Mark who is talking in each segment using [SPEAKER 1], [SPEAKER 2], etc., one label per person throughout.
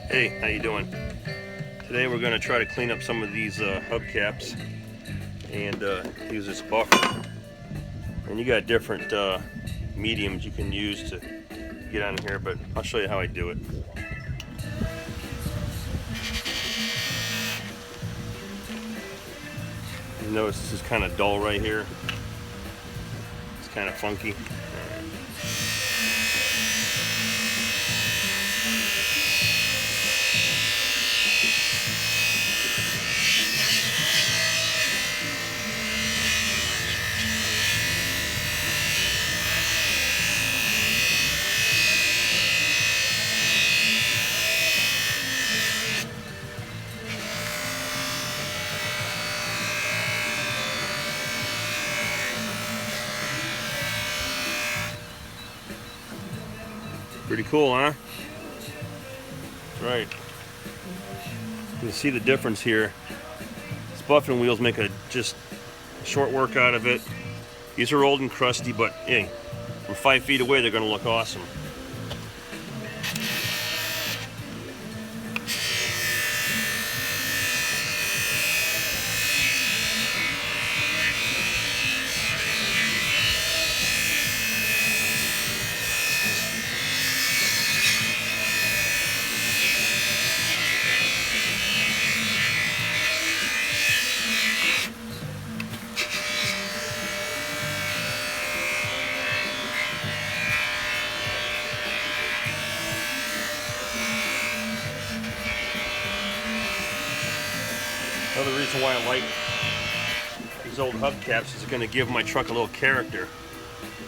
[SPEAKER 1] Hey, how you doing? Today we're going to try to clean up some of these hubcaps and use this buffer. And you got different mediums you can use to get on here, but I'll show you how I do it. You notice this is kind of dull right here. It's kind of funky. Pretty cool, huh? That's right. You can see the difference here. These buffing wheels make a just short work out of it. These are old and crusty, but hey, from 5 feet away they're going to look awesome. Another reason why I like these old hubcaps is it's going to give my truck a little character.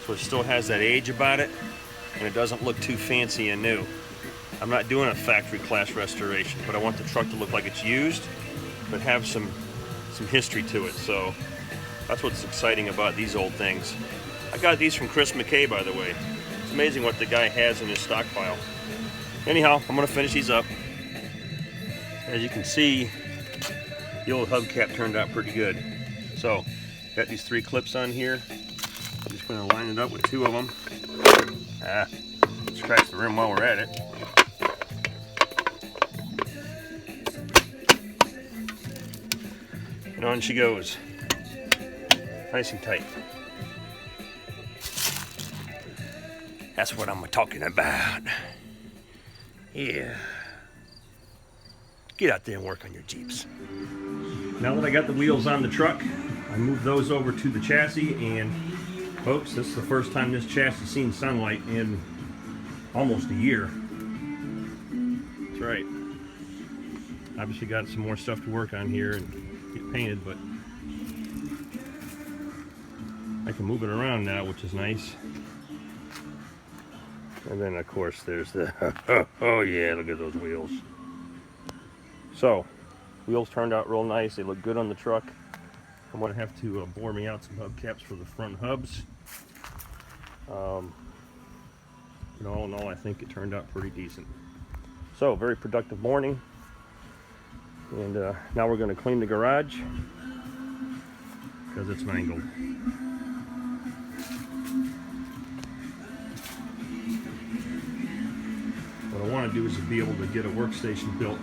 [SPEAKER 1] So it still has that age about it, and it doesn't look too fancy and new. I'm not doing a factory class restoration, but I want the truck to look like it's used, but have some history to it. So that's what's exciting about these old things. I got these from Chris McKay, by the way. It's amazing what the guy has in his stockpile. Anyhow, I'm going to finish these up. As you can see, the old hubcap turned out pretty good. So, got these 3 clips on here. I'm just going to line it up with 2 of them. Scratch the rim while we're at it. And on she goes. Nice and tight. That's what I'm talking about. Yeah. Get out there and work on your Jeeps. Now that I got the wheels on the truck, I moved those over to the chassis, and folks, this is the first time this chassis seen sunlight in almost a year. That's right. Obviously got some more stuff to work on here and get painted, but I can move it around now, which is nice. And then of course there's the, oh yeah, look at those wheels. So, wheels turned out real nice. They look good on the truck. I'm going to have to bore me out some hubcaps for the front hubs. All in all, I think it turned out pretty decent. So, very productive morning. And now we're going to clean the garage because it's mangled. What I want to do is to be able to get a workstation built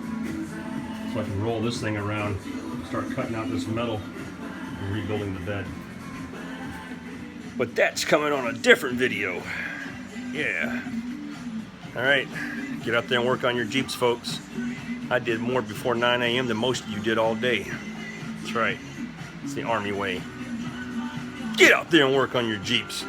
[SPEAKER 1] so I can roll this thing around, start cutting out this metal and rebuilding the bed. But that's coming on a different video. Yeah. Alright, get out there and work on your Jeeps, folks. I did more before 9 a.m. than most of you did all day. That's right. It's the Army way. Get out there and work on your Jeeps.